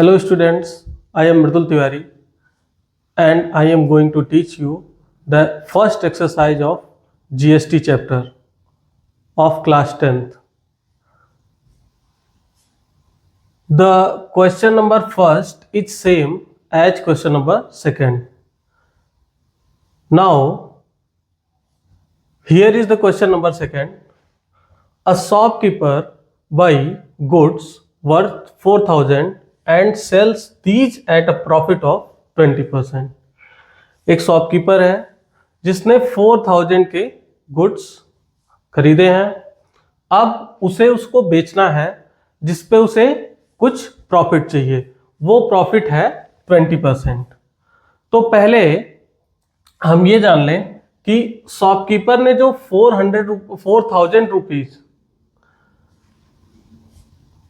Hello students, I am Mridul Tiwari and I am going to teach you the first exercise of GST chapter of class 10th. The question number first is same as question number second. Now, here is the question number second. A shopkeeper buy goods worth 4,000 and sells these at a profit of 20%. एक shopkeeper है जिसने 4,000 के goods खरीदे हैं, अब उसे उसको बेचना है जिसपे उसे कुछ प्रॉफिट चाहिए, वो प्रॉफिट है 20%। तो पहले हम ये जान लें कि शॉपकीपर ने जो 4,000 रुपीज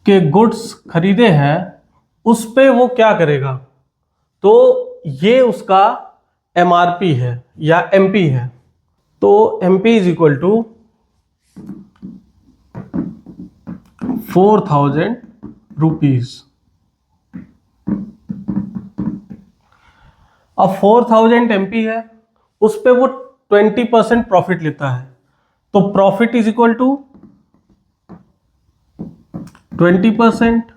के गुड्स खरीदे हैं उस पे वो क्या करेगा, तो ये उसका एमआरपी है या एमपी है। तो MP is equal to 4,000 rupees. अब 4,000 एमपी है, उस पे वो 20% प्रॉफिट लेता है, तो प्रॉफिट इज इक्वल टू 20%।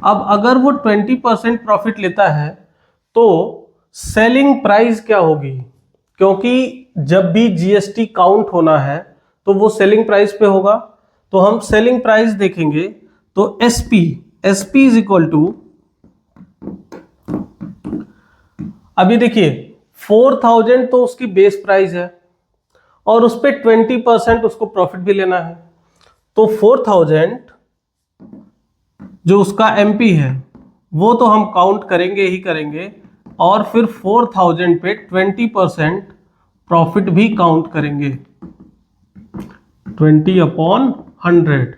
अब अगर वो 20% प्रॉफिट लेता है तो सेलिंग प्राइस क्या होगी, क्योंकि जब भी जीएसटी काउंट होना है तो वो सेलिंग प्राइस पे होगा। तो हम सेलिंग प्राइस देखेंगे तो एसपी इज इक्वल टू, अभी देखिए 4,000 तो उसकी बेस प्राइस है और उस पे 20% उसको प्रॉफिट भी लेना है, तो 4,000 जो उसका एमपी है वो तो हम काउंट करेंगे ही करेंगे, और फिर 4,000 पे 20% प्रॉफिट भी काउंट करेंगे, 20/100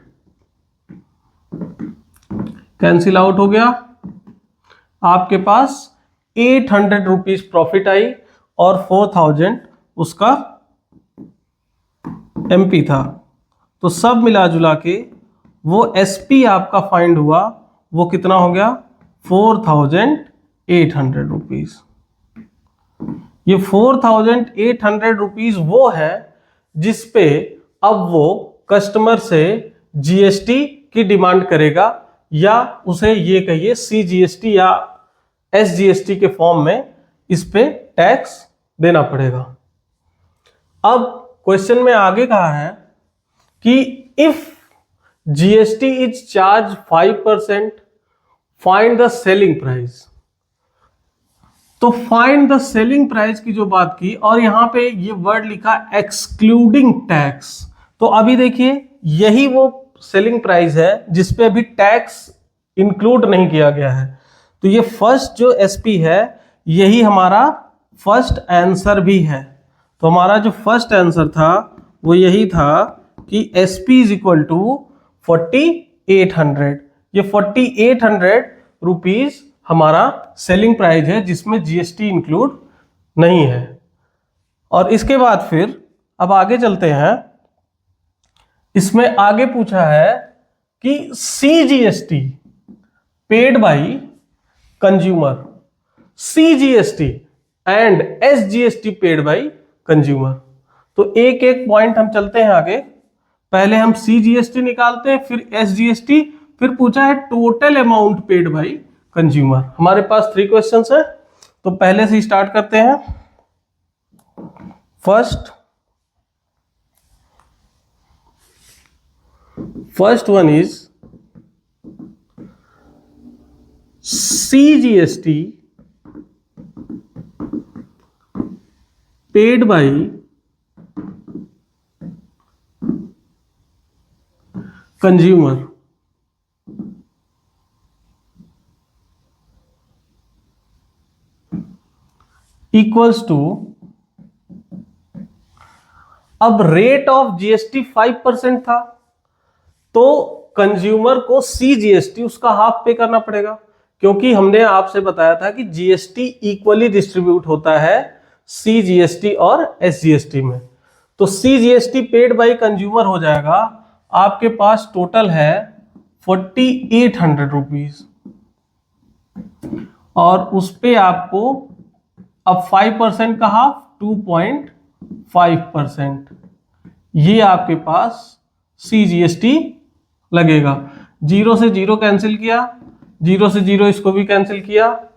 कैंसिल आउट हो गया। आपके पास 800 रुपीज प्रॉफिट आई और 4,000 उसका एमपी था, तो सब मिला जुला के वो एसपी आपका फाइंड हुआ, वो कितना हो गया 4,800 रुपीज। ये 4,800 रुपीज वो है जिस पे अब वो कस्टमर से जीएसटी की डिमांड करेगा, या उसे ये कहिए सीजीएसटी या एसजीएसटी के फॉर्म में इस पे टैक्स देना पड़ेगा। अब क्वेश्चन में आगे कहा है कि if GST is charge 5%, find the selling price. तो फाइंड द सेलिंग प्राइस की जो बात की, और यहां पे ये वर्ड लिखा एक्सक्लूडिंग टैक्स। तो अभी देखिए यही वो सेलिंग प्राइस है जिसपे अभी टैक्स इंक्लूड नहीं किया गया है। तो ये फर्स्ट जो एसपी है यही हमारा फर्स्ट आंसर भी है। तो हमारा जो फर्स्ट आंसर था वो यही था कि एसपी इज इक्वल टू 4,800। ये 4,800 रुपीज हमारा सेलिंग प्राइस है जिसमें जीएसटी इंक्लूड नहीं है। और इसके बाद फिर अब आगे चलते हैं, इसमें आगे पूछा है कि CGST paid by consumer, CGST and SGST paid by consumer. तो एक एक पॉइंट हम चलते हैं आगे। पहले हम सीजीएसटी निकालते हैं, फिर एसजीएसटी, फिर पूछा है total amount paid by consumer. हमारे पास 3 क्वेश्चंस है, तो पहले से स्टार्ट करते हैं। First one is CGST paid by consumer equals to, अब रेट ऑफ जीएसटी 5% था तो कंज्यूमर को सीजीएसटी उसका हाफ पे करना पड़ेगा, क्योंकि हमने आपसे बताया था कि जीएसटी इक्वली डिस्ट्रीब्यूट होता है सीजीएसटी और एसजीएसटी में। तो सीजीएसटी पेड बाय कंज्यूमर हो जाएगा, आपके पास टोटल है 4,800 रुपीज। और उस पे आपको अब 5% का हाफ 2.5%, ये आपके पास CGST लगेगा। 0 से 0 कैंसिल किया, 0 से 0 इसको भी कैंसिल किया,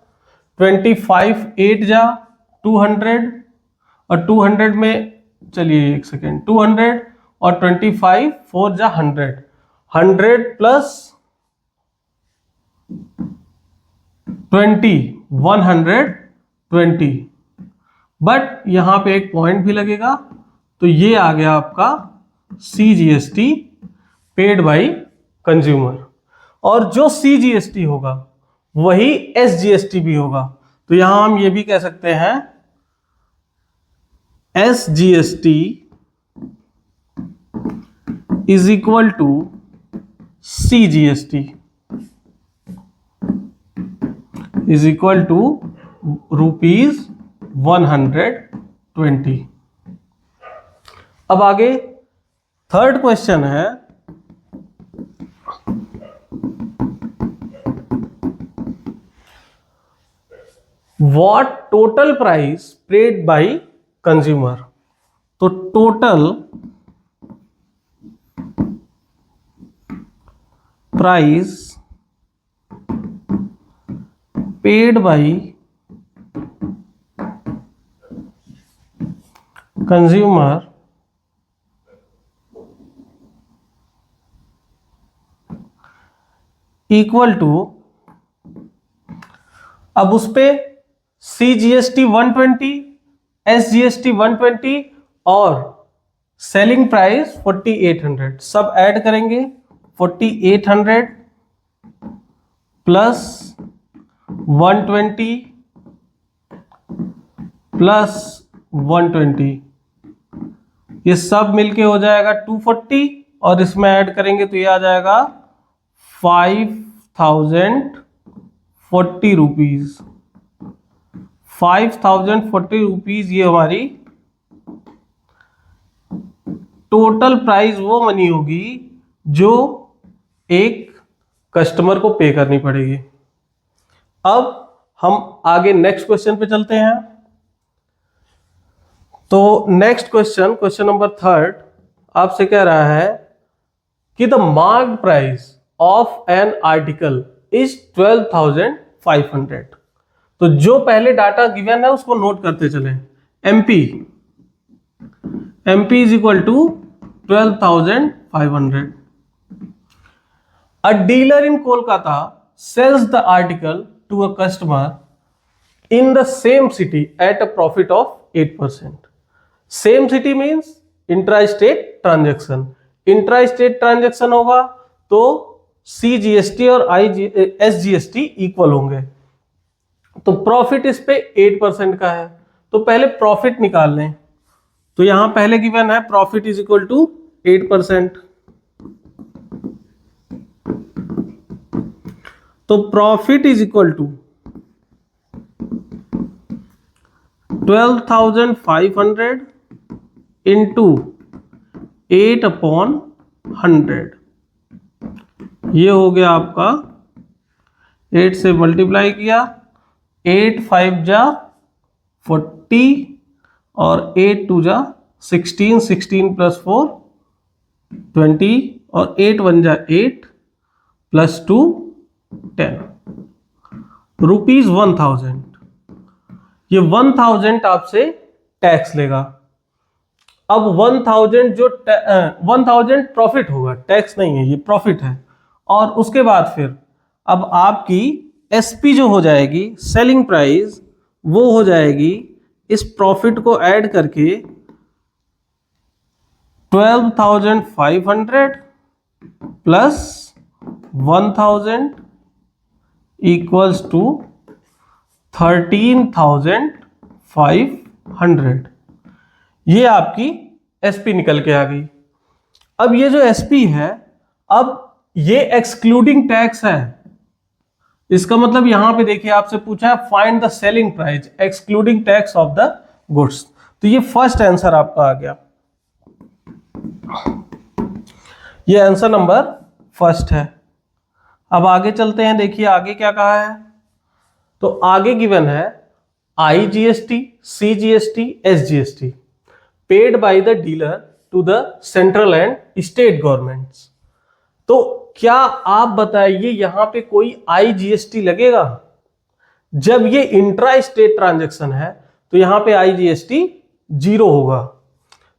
25 8 जा 200, और 200 में चलिए एक सेकेंड, 200 और 25 4 जा 100, 100 प्लस 20 120, बट यहां पे एक पॉइंट भी लगेगा, तो ये आ गया आपका CGST पेड बाय कंज्यूमर। और जो CGST होगा वही SGST भी होगा, तो यहां हम ये भी कह सकते हैं SGST is equal to CGST is equal to ₹120। अब आगे थर्ड क्वेश्चन है, what total price paid by consumer. तो total price paid by consumer equal to, अब उस पे CGST 120, SGST 120 और सेलिंग प्राइस 4800 सब ऐड करेंगे। 4800 प्लस 120 प्लस 120, ये सब मिलके हो जाएगा 240, और इसमें ऐड करेंगे तो ये आ जाएगा 5040 रुपीज। 5040 रुपीज ये हमारी टोटल प्राइस वो मनी होगी जो एक कस्टमर को पे करनी पड़ेगी। अब हम आगे नेक्स्ट क्वेश्चन पे चलते हैं। तो नेक्स्ट क्वेश्चन, क्वेश्चन नंबर 3 आपसे कह रहा है कि the marked price of an article is 12,500। तो जो पहले डाटा गिवन है उसको नोट करते चले। MP is equal to 12,500। A dealer in Kolkata sells the article to a customer in the same city at a profit of 8%. Same city means intra-state transaction. Intra-state transaction होगा तो CGST और SGST equal होंगे, तो profit इस पे 8% का है, तो पहले प्रॉफिट निकाल लें। तो यहां पहले गिवन है प्रॉफिट इज इक्वल टू 8%, तो profit is equal to 12,500 into 8/100, ये हो गया आपका 8 से मल्टीप्लाई किया, 8 5 जा 40 और 8 2 जा 16, 16 प्लस 4 20 और 8 1 जा 8 प्लस 2 10 ₹1000। ये 1000 आपसे टैक्स लेगा। अब 1000 जो 1000 प्रॉफिट होगा, टैक्स नहीं है, ये प्रॉफिट है। और उसके बाद फिर अब आपकी SP जो हो जाएगी, सेलिंग प्राइस, वो हो जाएगी इस प्रॉफिट को ऐड करके 12,500 प्लस 1000 इक्वल्स टू 13,500। ये आपकी SP निकल के आ गई। अब ये जो SP है, अब ये एक्सक्लूडिंग टैक्स है। इसका मतलब यहां पे देखिए आपसे पूछा है find the selling price excluding tax of the goods, तो ये फर्स्ट आंसर आपका आ गया। ये आंसर नंबर फर्स्ट है। अब आगे चलते हैं, देखिए आगे क्या कहा है। तो आगे गिवन है IGST, CGST, SGST paid by the dealer to the central and state governments. तो क्या आप बताइए यहां पे कोई IGST लगेगा? जब ये इंट्रा स्टेट ट्रांजैक्शन है तो यहां पे IGST जीरो होगा।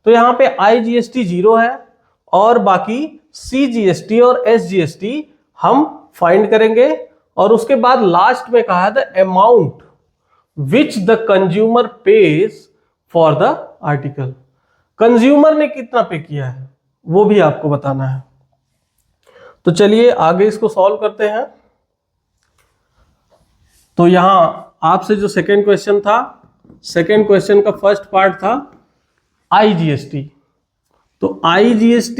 तो यहां पे IGST जीरो है और बाकी CGST और SGST हम फाइंड करेंगे। और उसके बाद लास्ट में कहा the amount which the consumer page for the article. Consumer ने कितना पे किया है वो भी आपको बताना है। तो चलिए आगे इसको सॉल्व करते हैं। तो यहां आपसे जो सेकेंड क्वेश्चन था, सेकेंड क्वेश्चन का फर्स्ट पार्ट था IGST। तो IGST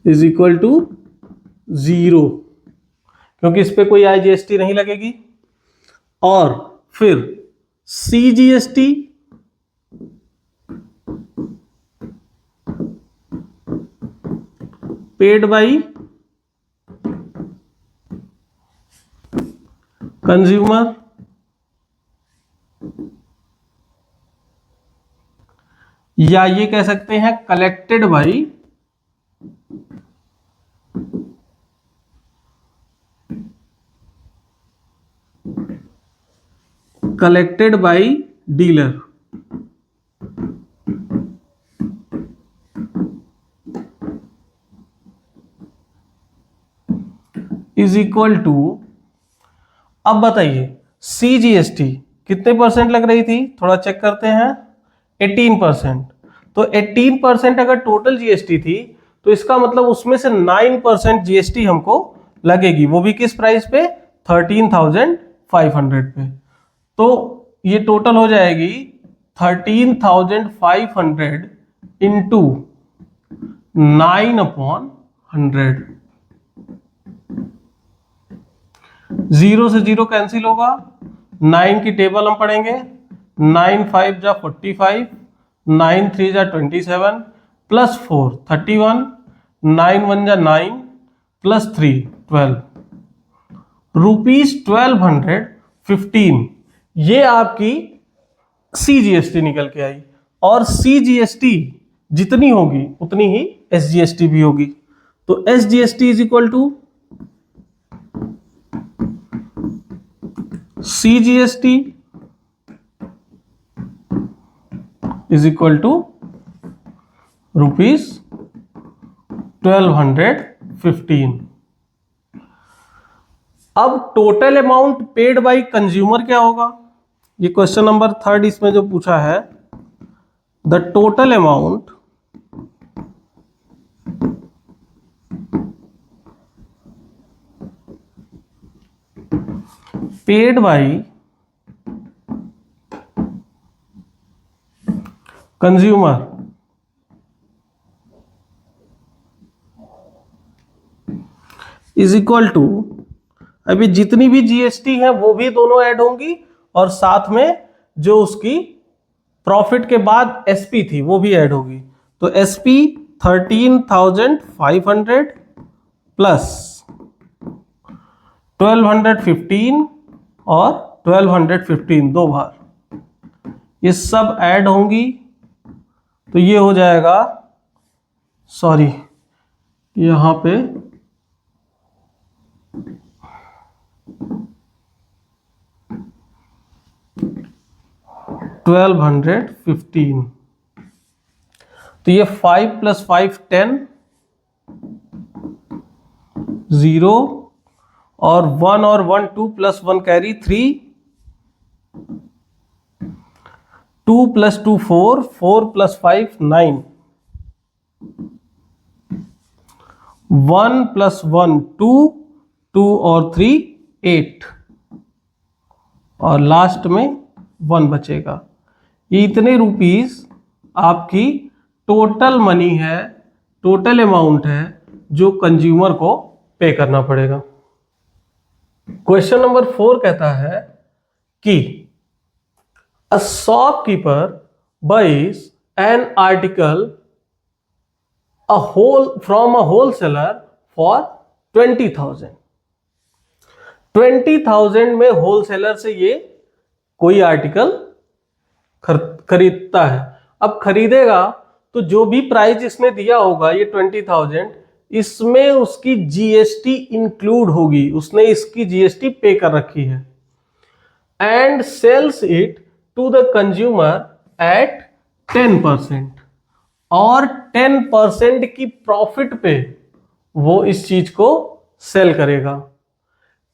is equal to zero, क्योंकि इस पे कोई IGST नहीं लगेगी। और फिर CGST पेड बाई कंज्यूमर, या ये कह सकते हैं collected by dealer. Is equal to, अब बताइए CGST कितने परसेंट लग रही थी, थोड़ा चेक करते हैं। 18%। तो 18% अगर टोटल GST थी तो इसका मतलब उसमें से 9% GST हमको लगेगी, वो भी किस प्राइस पे, 13,500 पे। तो ये टोटल हो जाएगी 13,500 इंटू 9/100। जीरो से जीरो कैंसिल होगा, 9 की टेबल हम पढ़ेंगे। 9 5 जा 45, 9 3 जा 27, प्लस 4 31, 9 1 जा 9, प्लस 3 12, ₹1215। ये आपकी CGST निकल के आई। और CGST जितनी होगी उतनी ही SGST भी होगी। तो SGST is equal to CGST is equal to ₹1215। अब total amount paid by consumer क्या होगा, ये क्वेश्चन नंबर 3 इसमें जो पूछा है। The total amount paid by consumer is equal to, अभी जितनी भी GST है वो भी दोनों ऐड होंगी और साथ में जो उसकी प्रॉफिट के बाद SP थी वो भी ऐड होगी। तो SP 13,500 प्लस 1215 और 1215 दो बार, ये सब ऐड होंगी। तो ये हो जाएगा, सॉरी यहां पे 1215। तो ये 5 + 5 10, 0 और 1 और 1 2 + 1 कैरी 3, 2 + 2 4, 4 + 5 9, 1 + 1 2, 2 और 3 8 और लास्ट में 1 बचेगा। ये इतने रुपीस आपकी टोटल मनी है, टोटल अमाउंट है जो कंज्यूमर को पे करना पड़ेगा। क्वेश्चन नंबर 4 कहता है कि a shopkeeper buys an article from a wholesaler for 20,000। 20,000 में होलसेलर से ये कोई आर्टिकल खरीदता है। अब खरीदेगा तो जो भी प्राइस इसने दिया होगा ये 20,000, इसमें उसकी जीएसटी इंक्लूड होगी, उसने इसकी जीएसटी पे कर रखी है। And sells it to the consumer at 10%, और 10% की प्रॉफिट पे वो इस चीज को सेल करेगा।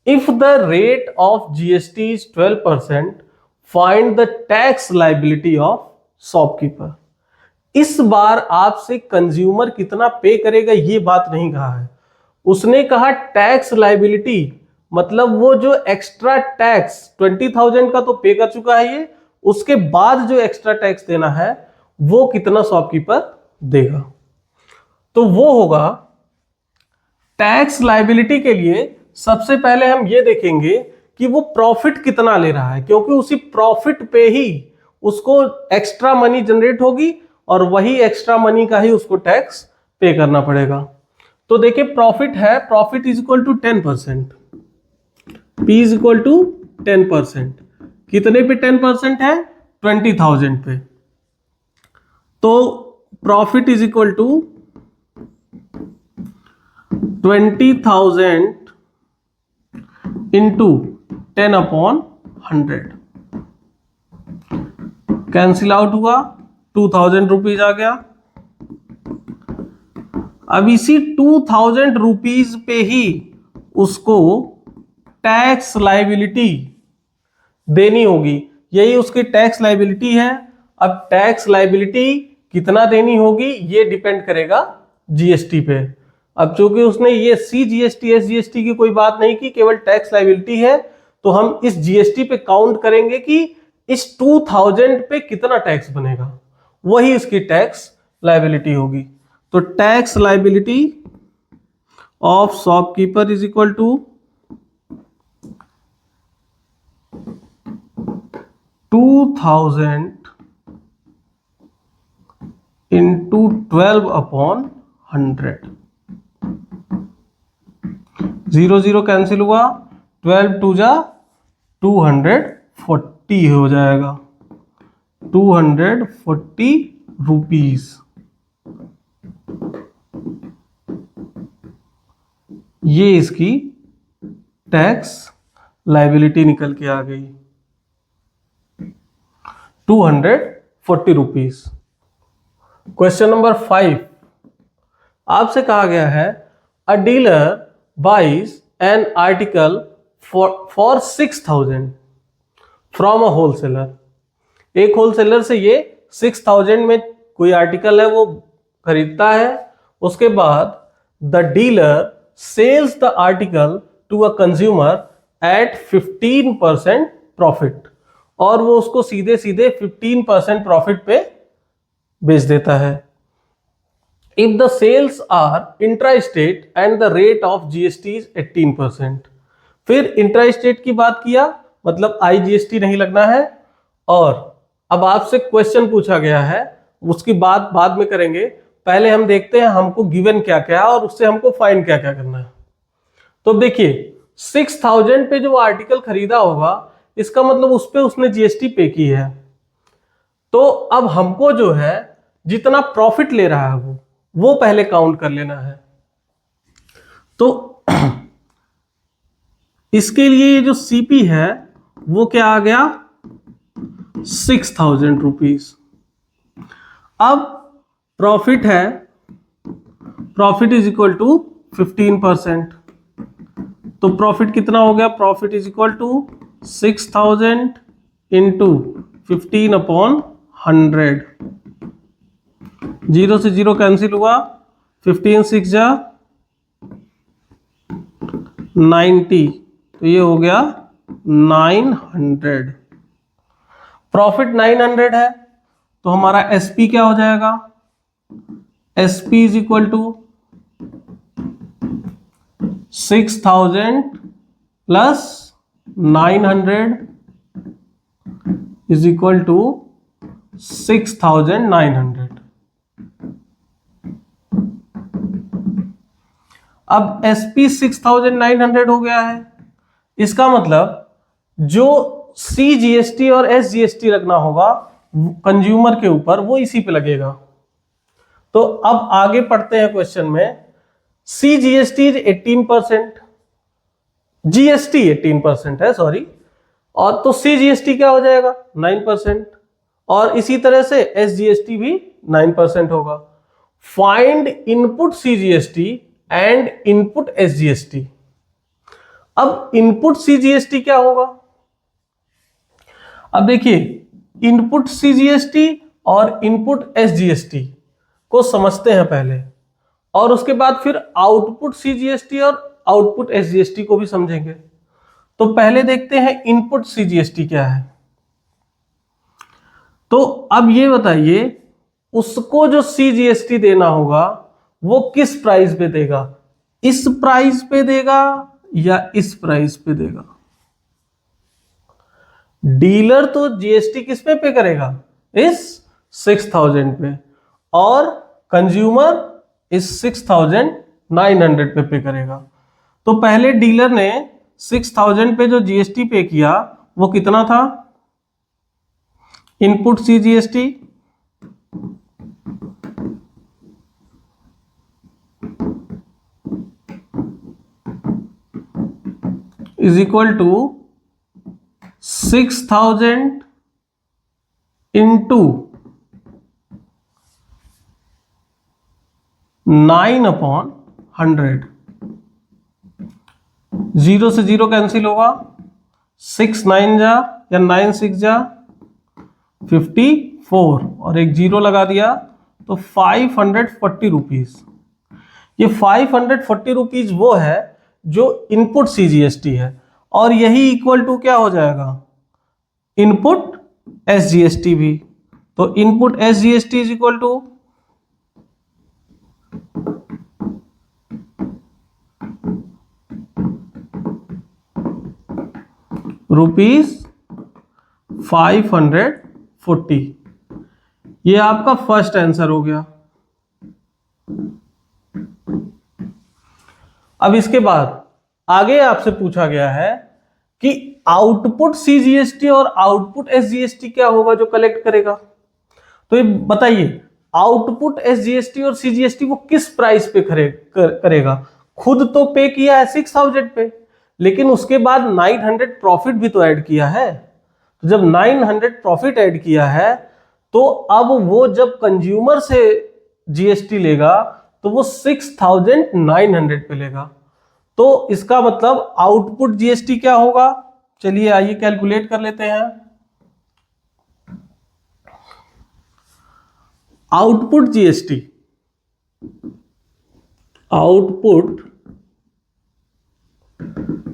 If the rate of GST is 12%, find the tax liability of shopkeeper. इस बार आपसे कंज्यूमर कितना पे करेगा ये बात नहीं कहा है, उसने कहा टैक्स लाइबिलिटी, मतलब वो जो एक्स्ट्रा टैक्स 20,000 का तो पे कर चुका है ये, उसके बाद जो एक्स्ट्रा टैक्स देना है वो कितना शॉपकीपर देगा। तो वो होगा टैक्स लाइबिलिटी के लिए सबसे पहले हम ये देखेंगे कि वो प्रॉफिट कितना ले रहा है, क्योंकि उसी प्रॉफिट पे ही उसको एक्स्ट्रा मनी जनरेट होगी और वही एक्स्ट्रा मनी का ही उसको टैक्स पे करना पड़ेगा। तो देखिए प्रॉफिट है, profit is equal to 10%, P is equal to 10%। कितने पे 10% है? 20,000 पे। तो profit is equal to 20,000 into 10/100, cancel out हुआ, 2,000 रुपीज आ गया। अब इसी 2,000 रुपीज पे ही उसको टैक्स लाइबिलिटी देनी होगी, यही उसकी टैक्स लाइबिलिटी है। अब टैक्स लाइबिलिटी कितना देनी होगी ये डिपेंड करेगा जीएसटी पे। अब चूंकि उसने ये सीजीएसटी एसजीएसटी की कोई बात नहीं की, केवल टैक्स लाइबिलिटी है, तो हम इस जीएसटी पे काउंट करेंगे कि इस 2,000 पे कितना टैक्स बनेगा, वही इसकी टैक्स लाइबिलिटी होगी। तो tax liability of shopkeeper is equal to 2,000 into 12/100, 0 0 cancel हुआ, 12 2 जा 240 हो जाएगा, 240 रुपीज। ये इसकी टैक्स लाइबिलिटी निकल के आ गई, 240 रुपीज। क्वेश्चन नंबर 5, आपसे कहा गया है a dealer buys an article for 6,000 from a wholesaler. एक होलसेलर से ये 6,000 में कोई आर्टिकल है वो खरीदता है। उसके बाद the dealer sells the article to a consumer at 15% profit, और वो उसको सीधे सीधे 15% प्रॉफिट पे बेच देता है। If the sales are intra state and the rate of GST is 18%। फिर इंट्रा स्टेट की बात किया, मतलब आईजीएसटी नहीं लगना है। और अब आपसे क्वेश्चन पूछा गया है, उसकी बात बाद में करेंगे, पहले हम देखते हैं हमको गिवन क्या क्या और उससे हमको फाइंड क्या क्या करना है। तो देखिए 6,000 पे जो आर्टिकल खरीदा होगा, इसका मतलब उस पे उसने जीएसटी पे की है। तो अब हमको जो है जितना प्रॉफिट ले रहा है वो पहले काउंट कर लेना है। तो इसके लिए ये जो सीपी है वो क्या आ गया, 6,000 रुपीज। अब प्रॉफिट है, प्रॉफिट इज इक्वल टू 15%। तो प्रॉफिट कितना हो गया, profit is equal to 6,000 into 15/100, 0 से 0 कैंसिल हुआ, 15 6 जा 90, तो ये हो गया 900। प्रॉफिट 900 है, तो हमारा एसपी क्या हो जाएगा, SP is equal to 6,000 plus 900 is equal to 6,900। अब एसपी 6,900 हो गया है, इसका मतलब जो CGST और SGST लगना होगा कंज्यूमर के ऊपर वो इसी पे लगेगा। तो अब आगे पढ़ते हैं क्वेश्चन में। CGST 18%, GST 18% है, सॉरी, और तो CGST क्या हो जाएगा 9%, और इसी तरह से SGST भी 9% होगा। Find input CGST and input SGST। अब इनपुट CGST क्या होगा? अब देखिए, इनपुट CGST और इनपुट SGST को समझते हैं पहले, और उसके बाद फिर आउटपुट CGST और आउटपुट SGST को भी समझेंगे। तो पहले देखते हैं इनपुट CGST क्या है। तो अब ये बताइए, उसको जो CGST देना होगा वो किस प्राइस पे देगा? इस प्राइस पे देगा या इस प्राइस पे देगा? डीलर तो GST किस पे करेगा? इस 6000 पे, और कंज्यूमर इस 6900 पे करेगा। तो पहले डीलर ने 6000 पे जो GST पे किया वो कितना था? Input CGST is equal to 6000 into 9/100। 0 से 0 कैंसिल होगा, 6 9 जा या 9 6 जा 54, और एक 0 लगा दिया तो 540 रुपीज। ये 540 रुपीज वो है जो इनपुट CGST है, और यही इक्वल टू क्या हो जाएगा? इनपुट SGST भी। तो input SGST is equal to ₹540। ये आपका फर्स्ट आंसर हो गया। अब इसके बाद आगे आपसे पूछा गया है कि आउटपुट CGST और आउटपुट SGST क्या होगा जो कलेक्ट करेगा। तो ये बताइए, आउटपुट SGST और CGST वो किस प्राइस पे करेगा? खुद तो पे किया है 6000 पे, लेकिन उसके बाद 900 प्रॉफिट भी तो ऐड किया है। तो जब 900 प्रॉफिट ऐड किया है, तो अब वो जब कंज्यूमर से GST लेगा तो वो 6900 पे लेगा। तो इसका मतलब आउटपुट GST क्या होगा? चलिए आइए कैलकुलेट कर लेते हैं। आउटपुट GST, आउटपुट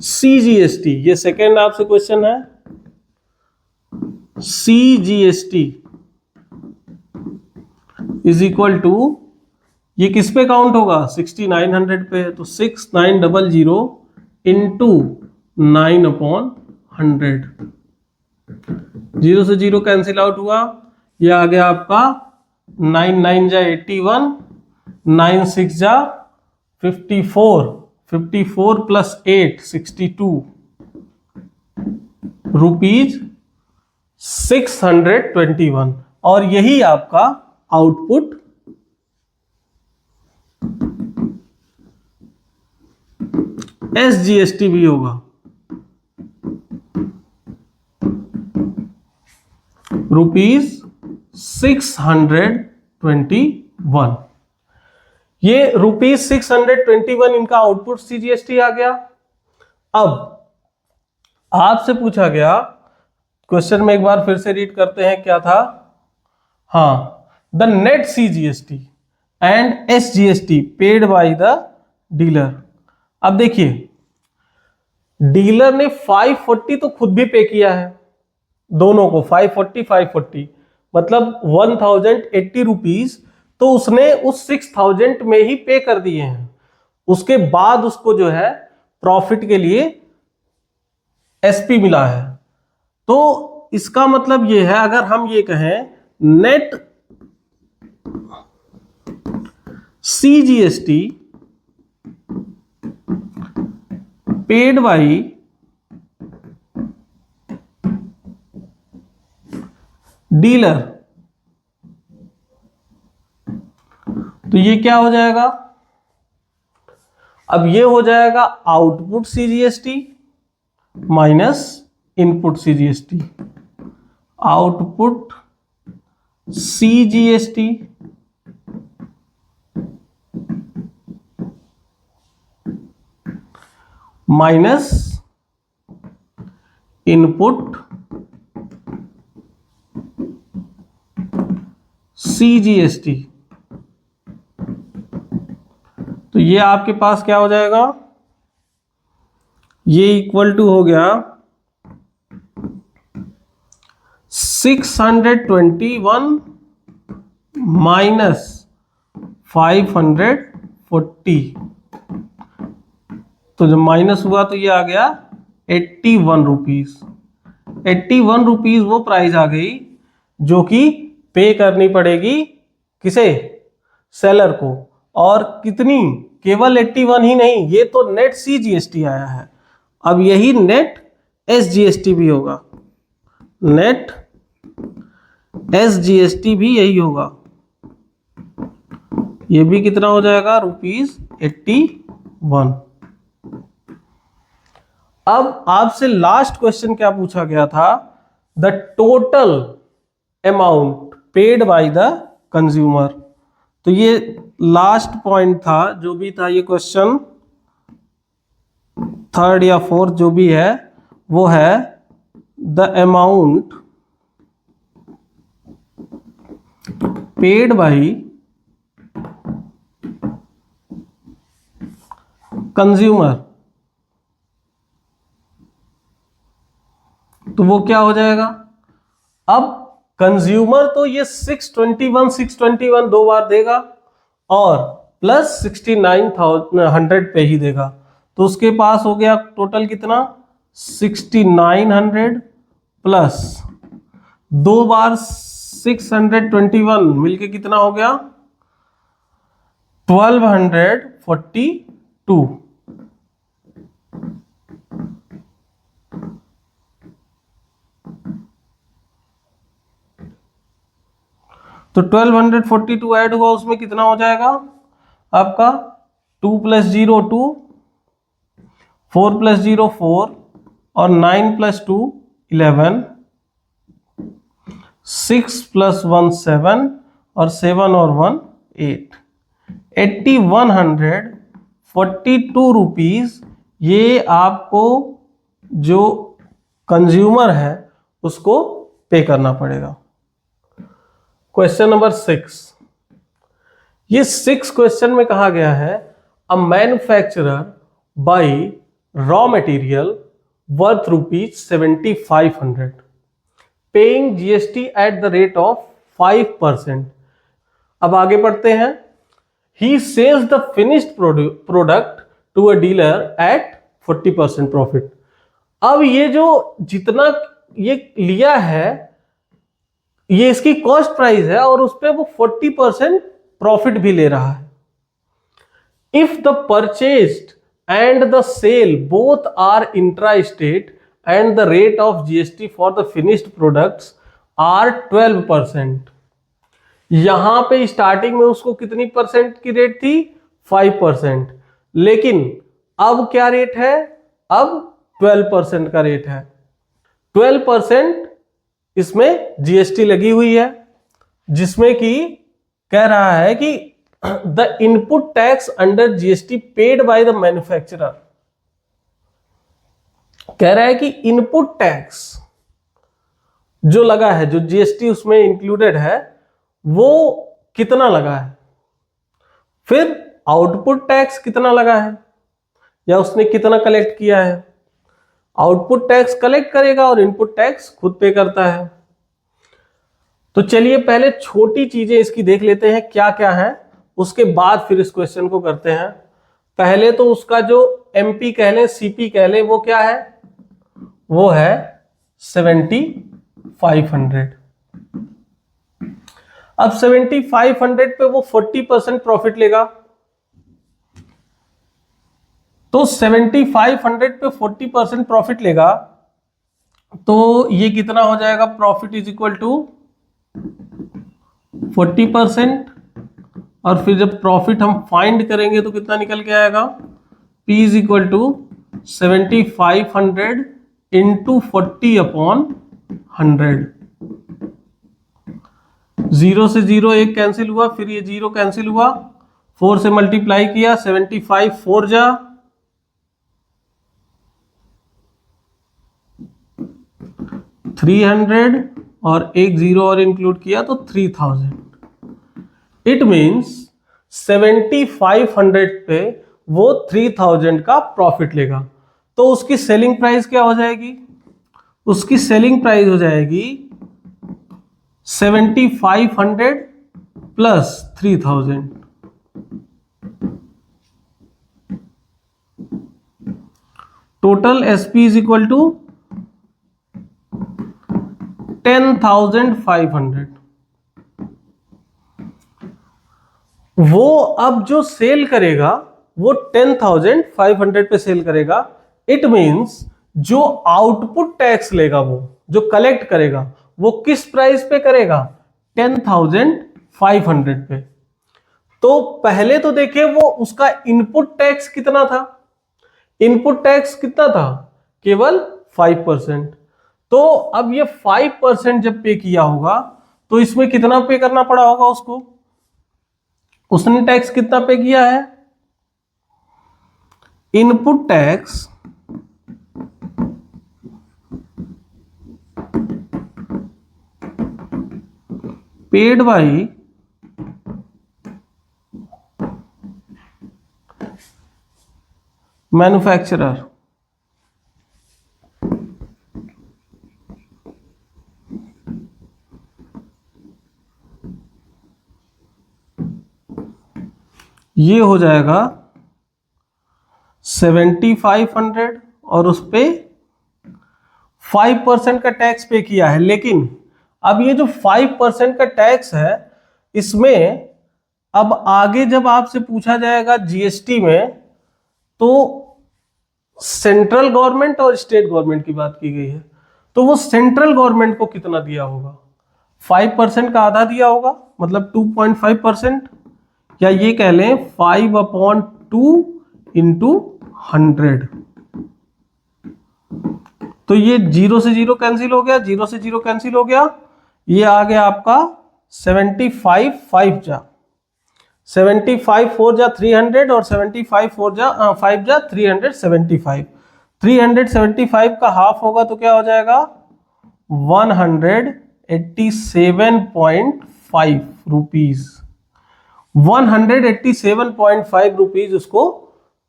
CGST, ये सेकेंड आपसे क्वेश्चन है। CGST इज इक्वल टू, ये किस पे काउंट होगा? 6900 पे। तो 6900 इंटू 9/100। 0 से 0 कैंसिल आउट हुआ, ये आ गया आपका 9 9 जा 81, 9 6 जा 54, 54 प्लस 8 62 रुपीज 621, और यही आपका आउटपुट SGST भी होगा, ₹621। ये ₹621 इनका आउटपुट CGST आ गया। अब आपसे पूछा गया क्वेश्चन में, एक बार फिर से रीड करते हैं क्या था। हाँ, the net CGST and SGST paid by the dealer. अब देखिए, डीलर ने 540 तो खुद भी पे किया है, दोनों को 540 540, मतलब 1080 रुपीज तो उसने उस 6000 में ही पे कर दिए हैं। उसके बाद उसको जो है प्रॉफिट के लिए SP मिला है। तो इसका मतलब ये है, अगर हम ये कहें net CGST paid by dealer, तो ये क्या हो जाएगा? अब ये हो जाएगा output CGST minus input CGST, output CGST minus input CGST. तो ये आपके पास क्या हो जाएगा? ये इक्वल टू हो गया 621 माइनस 540। तो जब माइनस हुआ तो ये आ गया 81 रुपीज। 81 रुपीज वो प्राइस आ गई जो कि पे करनी पड़ेगी किसे? सेलर को। और कितनी? केवल 81 ही नहीं, ये तो नेट सीजीएसटी आया है। अब यही नेट एसजीएसटी भी होगा, नेट एसजीएसटी भी यही होगा। ये भी कितना हो जाएगा? ₹81। अब आपसे लास्ट क्वेश्चन क्या पूछा गया था? The total amount paid by the consumer. तो ये लास्ट पॉइंट था, जो भी था ये क्वेश्चन, थर्ड या फोर्थ जो भी है, वो है the amount paid by consumer. तो वो क्या हो जाएगा? अब कंज्यूमर तो ये 621 दो बार देगा और प्लस 6900 पे ही देगा। तो उसके पास हो गया टोटल कितना? 6900 प्लस दो बार 621 मिलके कितना हो गया? 1242। तो 1242 ऐड हुआ, उसमें कितना हो जाएगा आपका? 2 + 0 2, 4 + 0 4 और 9 + 2 11, 6 + 1 7 और 7 और 1 8, 8142 रुपीज ये आपको जो कंज्यूमर है उसको पे करना पड़ेगा। क्वेश्चन नंबर 6, ये 6 क्वेश्चन में कहा गया है a manufacturer buy raw material worth ₹7500 paying GST at the rate of 5%। अब आगे पढ़ते हैं। He sells the finished product to a dealer at 40% profit. अब ये जो जितना ये लिया है ये इसकी कॉस्ट प्राइस है और उस पर वो 40% प्रॉफिट भी ले रहा है। If the purchased and the sale both are intra state and the rate of GST for the finished products are 12%। यहां पे स्टार्टिंग में उसको कितनी परसेंट की रेट थी? 5%। लेकिन अब क्या रेट है? अब 12% का रेट है। 12% इसमें जीएसटी लगी हुई है, जिसमें कि कह रहा है कि the input tax under GST paid by the manufacturer. कह रहा है कि इनपुट टैक्स जो लगा है, जो जीएसटी उसमें इंक्लूडेड है, वो कितना लगा है। फिर आउटपुट टैक्स कितना लगा है या उसने कितना कलेक्ट किया है। आउटपुट टैक्स कलेक्ट करेगा और इनपुट टैक्स खुद पे करता है। तो चलिए पहले छोटी चीजें इसकी देख लेते हैं क्या क्या है, उसके बाद फिर इस क्वेश्चन को करते हैं। पहले तो उसका जो एमपी कह लें, सीपी कह लें, वो क्या है? वो है 7500। अब 7500 पे वो 40% प्रॉफिट लेगा। तो 7500 पे 40% प्रॉफिट लेगा तो ये कितना हो जाएगा? प्रॉफिट इज इक्वल टू 40%, और फिर जब प्रॉफिट हम फाइंड करेंगे तो कितना निकल के आएगा, P is equal to 7500 into 40/100। Zero से जीरो एक कैंसिल हुआ, फिर ये जीरो कैंसिल हुआ, 4 से मल्टीप्लाई किया, 75 4 जा 300, और एक जीरो और इंक्लूड किया तो 3000। इट मीन्स 7500 पे वो 3000 का प्रॉफिट लेगा। तो उसकी सेलिंग प्राइस क्या हो जाएगी, उसकी सेलिंग प्राइस हो जाएगी 7500 प्लस 3000। Total SP is equal to 10,500। वो अब जो सेल करेगा वो 10,500 पे सेल करेगा। इट मींस जो आउटपुट टैक्स लेगा, वो जो कलेक्ट करेगा, वो किस प्राइस पे करेगा, 10,500 पे। तो पहले तो देखिए वो उसका इनपुट टैक्स कितना था, इनपुट टैक्स कितना था, केवल 5%। तो अब ये 5% जब पे किया होगा तो इसमें कितना पे करना पड़ा होगा उसको, उसने टैक्स कितना पे किया है, input tax paid by manufacturer. ये हो जाएगा 7500, और उस पे 5% का टैक्स पे किया है। लेकिन अब ये जो 5% का टैक्स है, इसमें अब आगे जब आपसे पूछा जाएगा जीएसटी में, तो सेंट्रल गवर्नमेंट और स्टेट गवर्नमेंट की बात की गई है, तो वो सेंट्रल गवर्नमेंट को कितना दिया होगा, 5% का आधा दिया होगा, मतलब 2.5%, या ये कह लें 5/2 इंटू 100। तो ये जीरो से जीरो कैंसिल हो गया, जीरो से जीरो कैंसिल हो गया, ये आ गया आपका 75 5 जा 75 4 जा 300, और 75 4 जा 5 जा 375। 375 का हाफ होगा तो क्या हो जाएगा, 187.5 रुपीज। 187.5 रुपीज उसको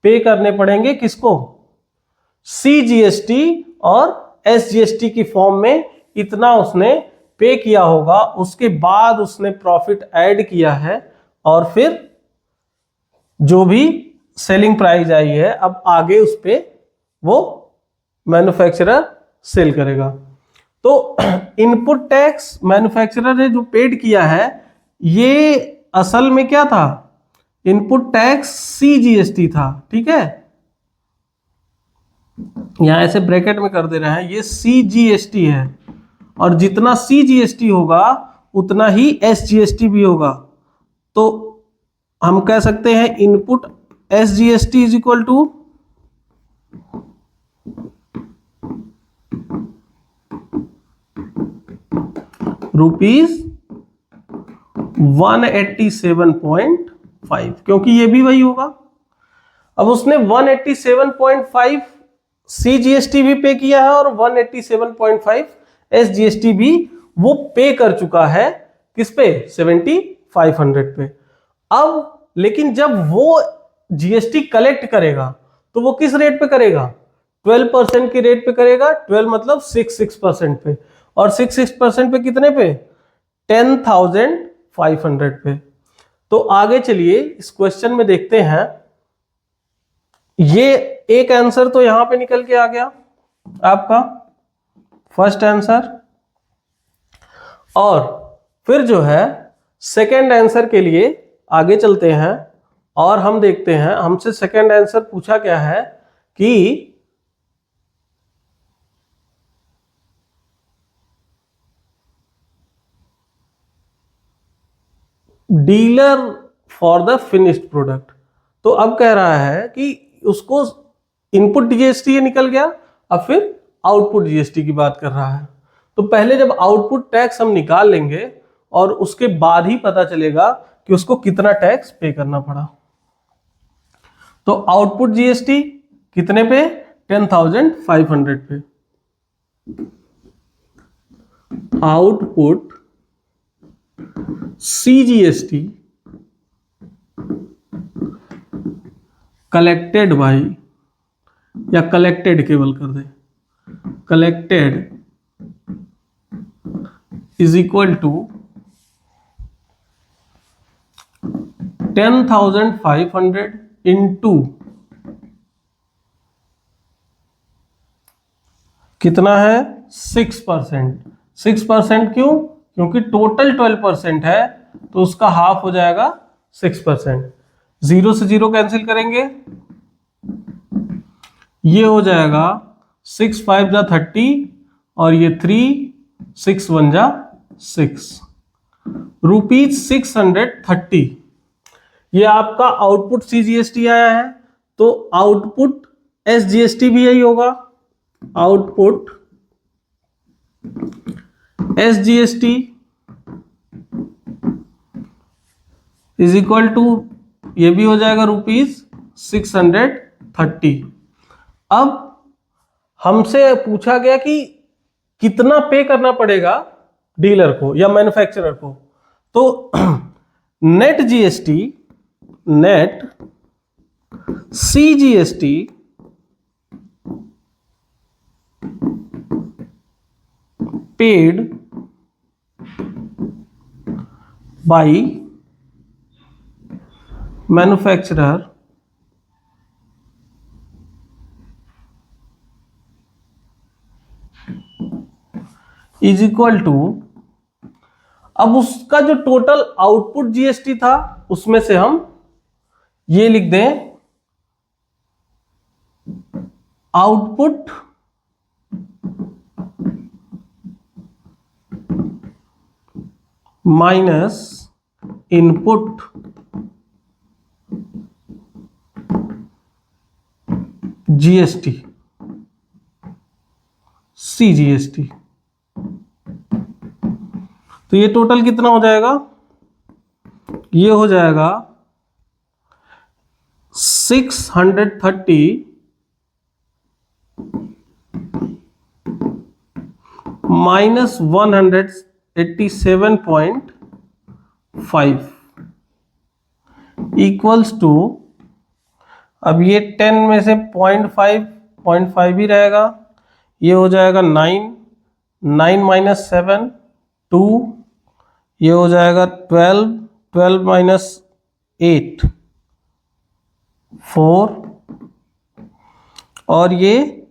पे करने पड़ेंगे, किसको, सीजीएसटी और एसजीएसटी की फॉर्म में इतना उसने पे किया होगा। उसके बाद उसने प्रॉफिट ऐड किया है, और फिर जो भी सेलिंग प्राइस आई है अब आगे उस पे वो मैन्युफैक्चरर सेल करेगा। तो इनपुट टैक्स मैन्युफैक्चरर ने जो पेड किया है, ये असल में क्या था, इनपुट टैक्स सीजीएसटी था, ठीक है, यहां ऐसे ब्रैकेट में कर दे रहे हैं, ये सीजीएसटी है, और जितना सीजीएसटी होगा उतना ही एसजीएसटी भी होगा। तो हम कह सकते हैं input SGST is equal to rupees 187.5, क्योंकि ये भी वही होगा। अब उसने 187.5 सीजीएसटी भी पे किया है, और 187.5 एसजीएसटी भी वो पे कर चुका है, किस पे, 7500 पे। अब लेकिन जब वो जीएसटी कलेक्ट करेगा तो वो किस रेट पे करेगा, 12% की रेट पे करेगा। 12 मतलब 6% पे, और 6% पे कितने पे, 10,500 पे। तो आगे चलिए इस क्वेश्चन में देखते हैं। ये एक आंसर तो यहां पे निकल के आ गया आपका, फर्स्ट आंसर, और फिर जो है सेकंड आंसर के लिए आगे चलते हैं, और हम देखते हैं हमसे सेकंड आंसर पूछा क्या है कि dealer for the finished product. तो अब कह रहा है कि उसको इनपुट जीएसटी ये निकल गया, अब फिर आउटपुट जीएसटी की बात कर रहा है। तो पहले जब आउटपुट टैक्स हम निकाल लेंगे और उसके बाद ही पता चलेगा कि उसको कितना टैक्स पे करना पड़ा। तो आउटपुट जीएसटी कितने पे? 10,500 पे। आउटपुट सीजीएसटी कलेक्टेड बाई, या कलेक्टेड केवल कर दे, collected is equal to 10,500 into कितना है? 6%। 6% क्यों? क्योंकि टोटल 12% है, तो उसका हाफ हो जाएगा 6%। 0 से 0 कैंसिल करेंगे, ये हो जाएगा 6 5 जा 30 और ये 3 6 1 जा 6 रुपीज 630। ये आपका आउटपुट सीजीएसटी आया है, तो आउटपुट एसजीएसटी भी यही होगा। Output SGST is equal to, ये भी हो जाएगा रुपीज 630। अब हमसे पूछा गया कि कितना पे करना पड़ेगा डीलर को या मैन्युफैक्चरर को। तो net GST, net CGST paid by manufacturer is equal to, अब उसका जो टोटल आउटपुट जीएसटी था उसमें से हम ये लिख दें, output minus input GST CGST. तो ये टोटल कितना हो जाएगा? ये हो जाएगा 630 माइनस 187.5 इक्वल्स टू, अब ये 10 में से 0.5 ही रहेगा, ये हो जाएगा 9, 9 माइनस 7 2, ये हो जाएगा 12, 12 माइनस 8 4, और ये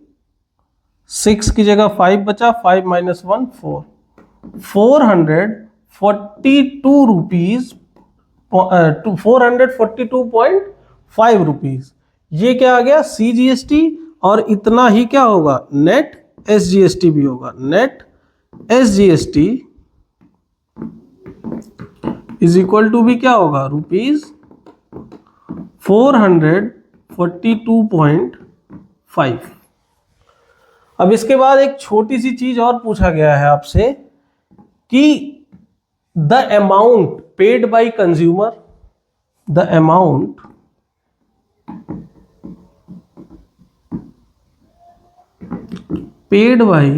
6 की जगह 5 बचा, 5 माइनस 1 4, 442 रुपीज, 442.5 रुपीज। ये क्या आ गया? सीजीएसटी, और इतना ही क्या होगा? नेट एसजीएसटी भी होगा। Net SGST is equal to भी क्या होगा? रुपीज 442.5। अब इसके बाद एक छोटी सी चीज और पूछा गया है आपसे कि the amount paid by consumer, the amount paid by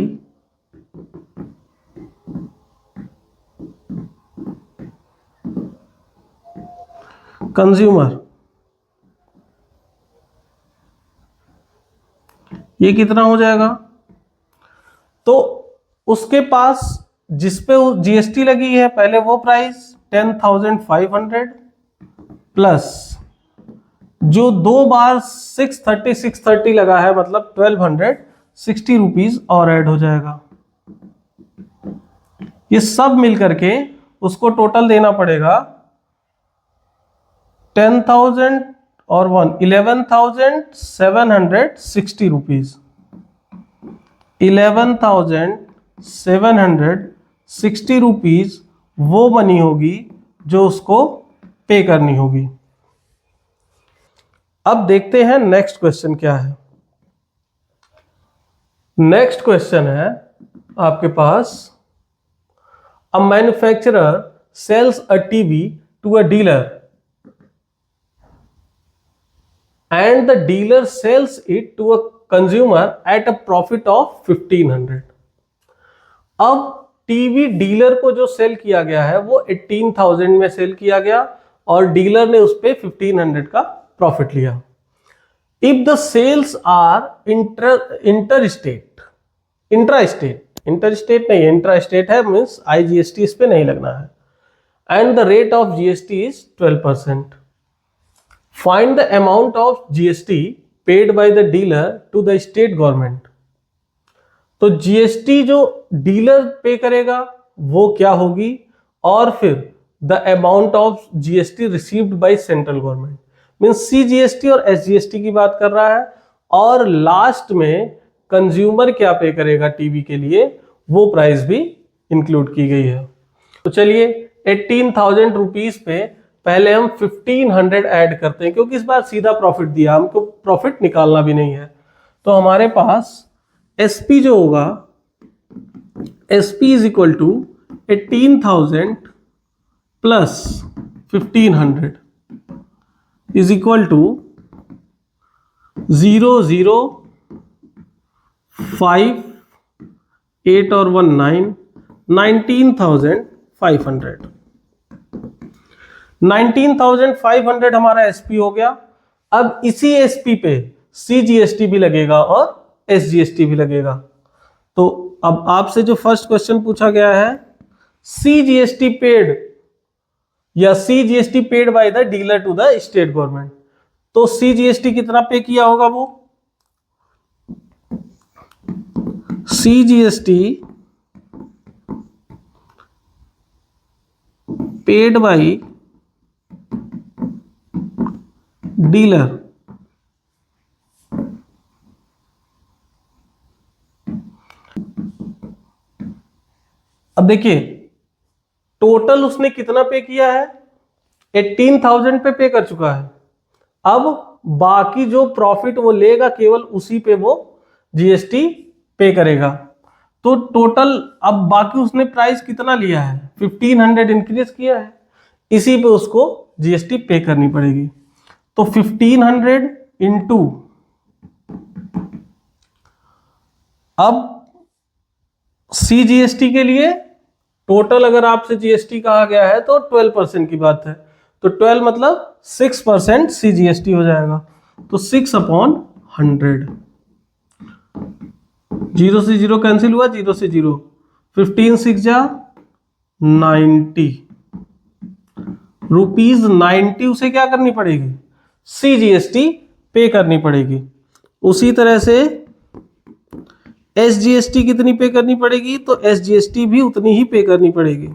consumer, ये कितना हो जाएगा? तो उसके पास जिस पे जीएसटी लगी है पहले वो प्राइस 10,500 प्लस जो 2 बार 630 लगा है, मतलब 1260 रुपीज और ऐड हो जाएगा। ये सब मिल करके उसको टोटल देना पड़ेगा 10,000 और 11,760 रुपीज। 11,760 रुपीज वो मनी होगी जो उसको पे करनी होगी। अब देखते हैं नेक्स्ट क्वेश्चन क्या है। नेक्स्ट क्वेश्चन है आपके पास, a manufacturer sells a TV to a dealer and the dealer sells it to a consumer at a profit of 1500। अब टीवी डीलर को जो सेल किया गया है वो 18,000 में सेल किया गया और डीलर ने उस पे 1500 का प्रॉफिट लिया। If the sales are interstate नहीं, इंट्रास्टेट है, मींस आईजीएसटी इस पे नहीं लगना है, and the rate of GST is 12%। Find the amount of GST paid by the dealer to the state government। तो जीएसटी जो डीलर पे करेगा वो क्या होगी, और फिर the amount of GST received by central government, means CGST और एसजीएसटी की बात कर रहा है, और लास्ट में कंज्यूमर क्या पे करेगा टीवी के लिए, वो प्राइस भी इंक्लूड की गई है। तो चलिए 18,000 रुपीज पे पहले हम 1500 ऐड करते हैं, क्योंकि इस बार सीधा प्रॉफिट दिया, हमको प्रॉफिट निकालना भी नहीं है। तो हमारे पास एसपी जो होगा, SP is equal to 18,000 plus 1500 is equal to 005 8 और 1 9 19,500। 19,500 हमारा एसपी हो गया। अब इसी एसपी पे सीजीएसटी भी लगेगा और एसजीएसटी भी लगेगा। तो अब आपसे जो फर्स्ट क्वेश्चन पूछा गया है, सीजीएसटी पेड या CGST paid by the dealer to the state government, तो सीजीएसटी कितना पे किया होगा, वो सीजीएसटी पेड बाय डीलर अब देखिए टोटल उसने कितना पे किया है, 18,000 पे कर चुका है। अब बाकी जो प्रॉफिट वो लेगा केवल उसी पे वो जीएसटी पे करेगा। तो टोटल अब बाकी उसने प्राइस कितना लिया है, 1500 इंक्रीज किया है, इसी पे उसको जीएसटी पे करनी पड़ेगी। तो 1500 इंटू, अब सीजीएसटी के लिए टोटल अगर आपसे जीएसटी कहा गया है तो 12% की बात है, तो 12 मतलब 6% सीजीएसटी हो जाएगा। तो 6/100, 0 से 0 कैंसिल हुआ, 0 से 0, 15 6 जा 90 रुपीज 90 उसे क्या करनी पड़ेगी, सीजीएसटी पे करनी पड़ेगी। उसी तरह से एसजीएसटी कितनी पे करनी पड़ेगी, तो एसजीएसटी भी उतनी ही पे करनी पड़ेगी।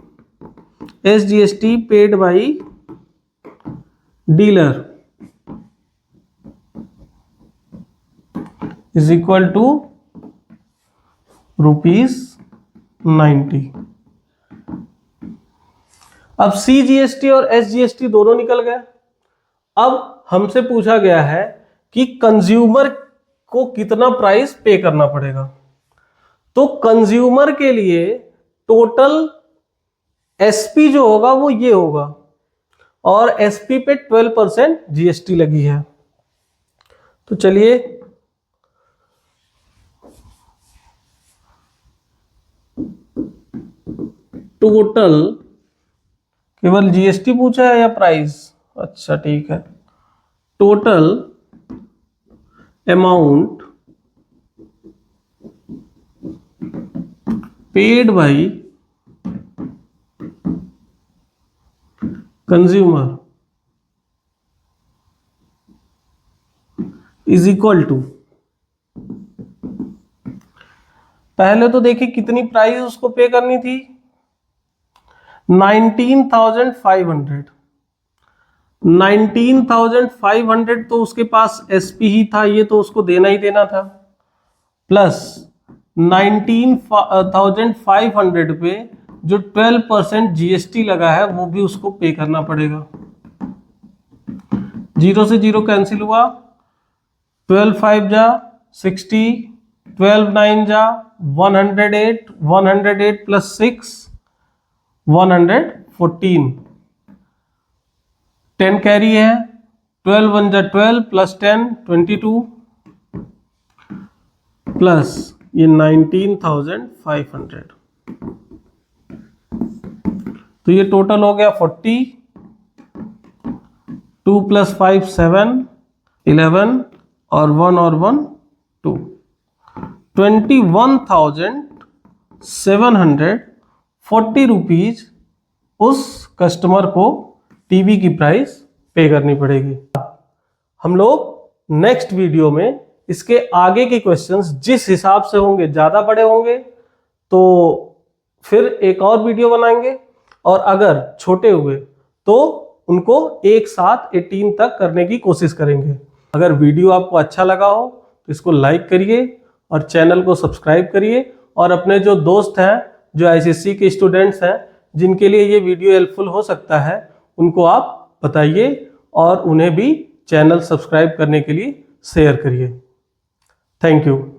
SGST paid by dealer is equal to ₹90। अब सीजीएसटी और एसजीएसटी दोनों निकल गए। अब हमसे पूछा गया है कि कंज्यूमर को कितना प्राइस पे करना पड़ेगा। तो कंज्यूमर के लिए टोटल एसपी जो होगा वो ये होगा, और एसपी पे 12% जीएसटी लगी है। तो चलिए टोटल, केवल जीएसटी पूछा है या प्राइस, अच्छा ठीक है, total amount paid by consumer is equal to, पहले तो देखिए कितनी प्राइस उसको पे करनी थी, 19,500। 19,500 तो उसके पास एसपी ही था, ये तो उसको देना ही देना था, प्लस 19,500 पे जो 12% जीएसटी लगा है वो भी उसको पे करना पड़ेगा। 0 से 0 कैंसिल हुआ, 12 5 जा 60, 12 9 जा 108, 108 प्लस 6 114, 10 कैरी है, 12 1 जा 12 प्लस 10 22 प्लस ये 19,500, तो ये टोटल हो गया 40, 2 प्लस 5 7, 11 और 1 और 1 2, 21,740 रुपीज उस कस्टमर को टीवी की प्राइस पे करनी पड़ेगी। हम लोग नेक्स्ट वीडियो में इसके आगे के क्वेश्चंस जिस हिसाब से होंगे, ज़्यादा बड़े होंगे तो फिर एक और वीडियो बनाएंगे, और अगर छोटे हुए तो उनको एक साथ 18 तक करने की कोशिश करेंगे। अगर वीडियो आपको अच्छा लगा हो तो इसको लाइक करिए और चैनल को सब्सक्राइब करिए, और अपने जो दोस्त हैं जो आईसीएसई के स्टूडेंट्स हैं जिनके लिए ये वीडियो हेल्पफुल हो सकता है उनको आप बताइए और उन्हें भी चैनल सब्सक्राइब करने के लिए शेयर करिए। Thank you.